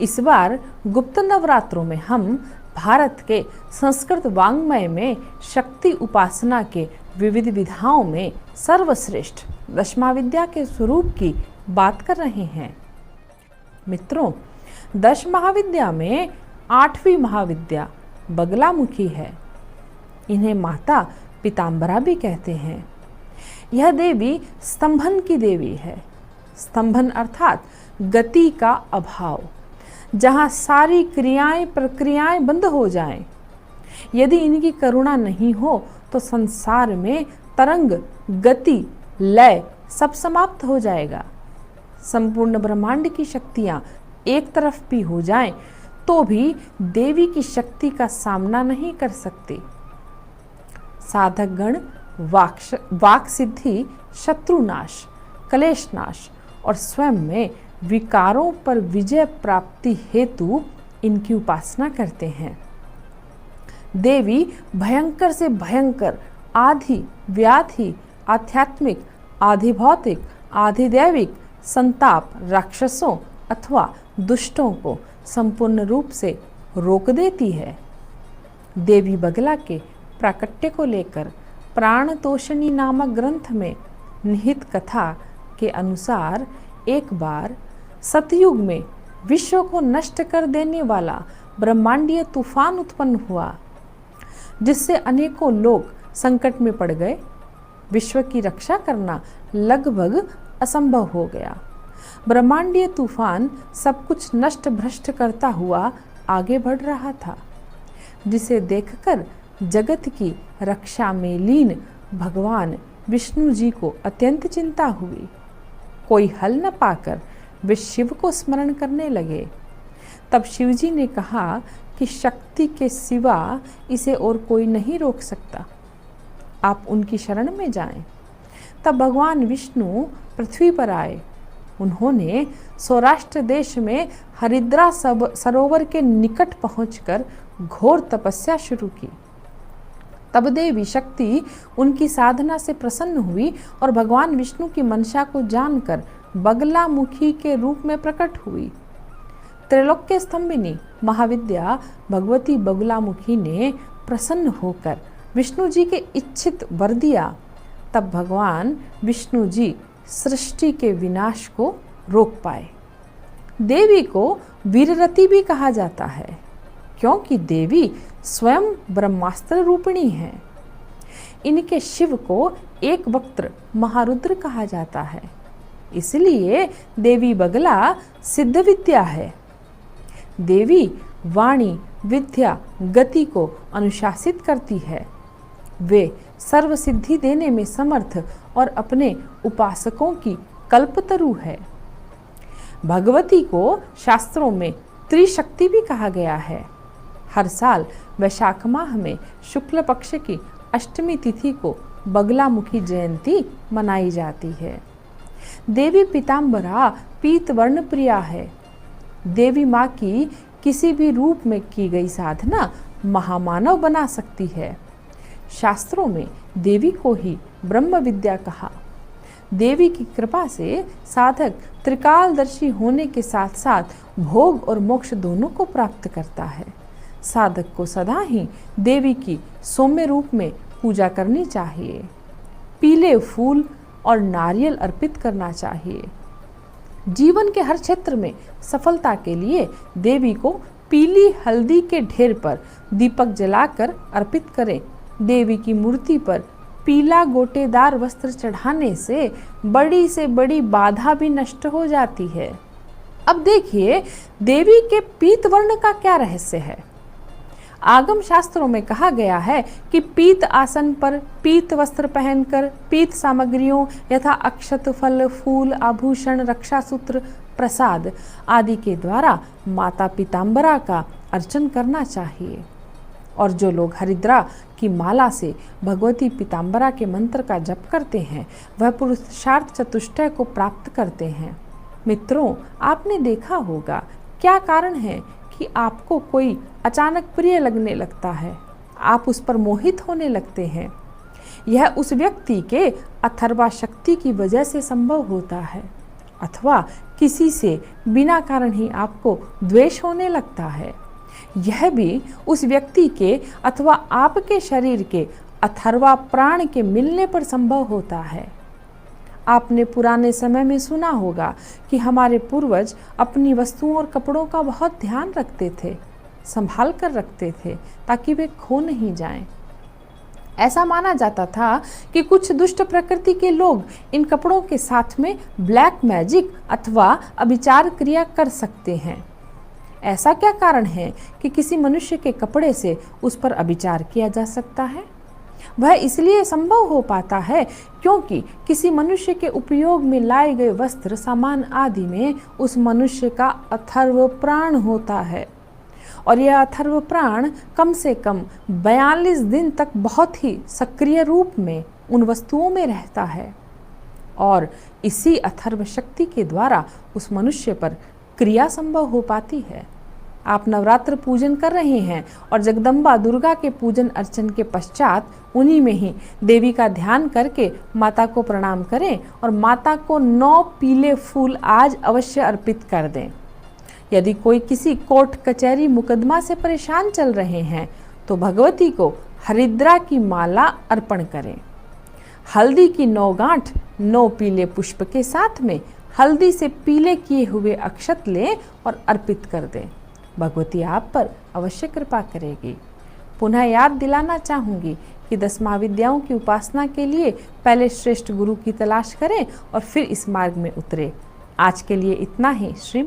इस बार गुप्त नवरात्रों में हम भारत के संस्कृत वाङ्मय में शक्ति उपासना के विविध विधाओं में सर्वश्रेष्ठ दशमहाविद्या के स्वरूप की बात कर रहे हैं। मित्रों, दश महाविद्या में 8वीं महाविद्या बगलामुखी है। इन्हें माता पीताम्बरा भी कहते हैं। यह देवी स्तंभन की देवी है। स्तंभन अर्थात गति का अभाव, जहाँ सारी क्रियाएं प्रक्रियाएं बंद हो जाएं। यदि इनकी करुणा नहीं हो तो संसार में तरंग, गति, लय सब समाप्त हो जाएगा। संपूर्ण ब्रह्मांड की शक्तियां एक तरफ भी हो जाएं तो भी देवी की शक्ति का सामना नहीं कर सकते। साधक गण वाक सिद्धि, शत्रुनाश, कलेशनाश और स्वयं में विकारों पर विजय प्राप्ति हेतु इनकी उपासना करते हैं। देवी भयंकर से भयंकर आधि व्याधि, आध्यात्मिक, आधि भौतिक, आधि दैविक संताप राक्षसों अथवा दुष्टों को संपूर्ण रूप से रोक देती है। देवी बगला के प्राकट्य को लेकर प्राणतोषिणी नामक ग्रंथ में निहित कथा के अनुसार एक बार सतयुग में विश्व को नष्ट कर देने वाला ब्रह्मांडीय तूफान उत्पन्न हुआ, जिससे अनेकों लोग संकट में पड़ गए। विश्व की रक्षा करना लगभग असंभव हो गया। ब्रह्मांडीय तूफान सब कुछ नष्ट भ्रष्ट करता हुआ आगे बढ़ रहा था, जिसे देखकर जगत की रक्षा में लीन भगवान विष्णु जी को अत्यंत चिंता हुई। कोई हल न पाकर वे शिव को स्मरण करने लगे। तब शिव जी ने कहा कि शक्ति के सिवा इसे और कोई नहीं रोक सकता, आप उनकी शरण में जाएं। तब भगवान विष्णु पृथ्वी पर आए। उन्होंने सौराष्ट्र देश में हरिद्रा सरोवर के निकट पहुंचकर घोर तपस्या शुरू की। तब देवी शक्ति उनकी साधना से प्रसन्न हुई और भगवान विष्णु की मंशा को जानकर बगलामुखी के रूप में प्रकट हुई। त्रैलोक्य स्तंभिनी महाविद्या भगवती बगलामुखी ने प्रसन्न होकर विष्णु जी के इच्छित वर दिया। तब भगवान विष्णु जी सृष्टि के विनाश को रोक पाए। देवी को वीररती भी कहा जाता है, क्योंकि देवी स्वयं ब्रह्मास्त्र रूपिणी है। इनके शिव को एक वक्त्र महारुद्र कहा जाता है, इसलिए देवी बगला सिद्ध विद्या है। देवी वाणी, विद्या, गति को अनुशासित करती है। वे सर्व सिद्धि देने में समर्थ और अपने उपासकों की कल्पतरु है। भगवती को शास्त्रों में त्रिशक्ति भी कहा गया है। हर साल वैशाख माह में शुक्ल पक्ष की अष्टमी तिथि को बगलामुखी जयंती मनाई जाती है। देवी पीताम्बरा पीत वर्ण प्रिया है। देवी माँ की किसी भी रूप में की गई साधना महामानव बना सकती है। शास्त्रों में देवी को ही ब्रह्म विद्या कहा। देवी की कृपा से साधक त्रिकालदर्शी होने के साथ साथ भोग और मोक्ष दोनों को प्राप्त करता है। साधक को सदा ही देवी की सौम्य रूप में पूजा करनी चाहिए। पीले फूल और नारियल अर्पित करना चाहिए। जीवन के हर क्षेत्र में सफलता के लिए देवी को पीली हल्दी के ढेर पर दीपक जलाकर अर्पित करें। देवी की मूर्ति पर पीला गोटेदार वस्त्र चढ़ाने से बड़ी बाधा भी नष्ट हो जाती है। अब देखिए, देवी के पीत वर्ण का क्या रहस्य है। आगम शास्त्रों में कहा गया है कि पीत आसन पर पीत वस्त्र पहनकर पीत सामग्रियों यथा अक्षत, फल, फूल, आभूषण, रक्षासूत्र, प्रसाद आदि के द्वारा माता पीताम्बरा का अर्चन करना चाहिए। और जो लोग हरिद्रा की माला से भगवती पीताम्बरा के मंत्र का जप करते हैं, वह पुरुषार्थ चतुष्टय को प्राप्त करते हैं। मित्रों, आपने देखा होगा क्या कारण है कि आपको कोई अचानक प्रिय लगने लगता है, आप उस पर मोहित होने लगते हैं। यह उस व्यक्ति के अथर्वा शक्ति की वजह से संभव होता है। अथवा किसी से बिना कारण ही आपको द्वेष होने लगता है, यह भी उस व्यक्ति के अथवा आपके शरीर के अथर्वा प्राण के मिलने पर संभव होता है। आपने पुराने समय में सुना होगा कि हमारे पूर्वज अपनी वस्तुओं और कपड़ों का बहुत ध्यान रखते थे, संभाल कर रखते थे ताकि वे खो नहीं जाएं। ऐसा माना जाता था कि कुछ दुष्ट प्रकृति के लोग इन कपड़ों के साथ में ब्लैक मैजिक अथवा अभिचार क्रिया कर सकते हैं। ऐसा क्या कारण है कि किसी मनुष्य के कपड़े से उस पर अभिचार किया जा सकता है? वह इसलिए संभव हो पाता है क्योंकि किसी मनुष्य के उपयोग में लाए गए वस्त्र, सामान आदि में उस मनुष्य का अथर्व प्राण होता है और यह अथर्व प्राण कम से कम 42 दिन तक बहुत ही सक्रिय रूप में उन वस्तुओं में रहता है और इसी अथर्व शक्ति के द्वारा उस मनुष्य पर क्रिया संभव हो पाती है। आप नवरात्र पूजन कर रहे हैं और जगदम्बा दुर्गा के पूजन अर्चन के पश्चात उन्हीं में ही देवी का ध्यान करके माता को प्रणाम करें और माता को 9 पीले फूल आज अवश्य अर्पित कर दें। यदि कोई किसी कोर्ट कचहरी मुकदमा से परेशान चल रहे हैं तो भगवती को हरिद्रा की माला अर्पण करें। हल्दी की 9 गांठ 9 पीले पुष्प के साथ में हल्दी से पीले किए हुए अक्षत लें और अर्पित कर दें। भगवती आप पर अवश्य कृपा करेगी। पुनः याद दिलाना चाहूँगी कि 10 महाविद्याओं की उपासना के लिए पहले श्रेष्ठ गुरु की तलाश करें और फिर इस मार्ग में उतरे। आज के लिए इतना ही। श्री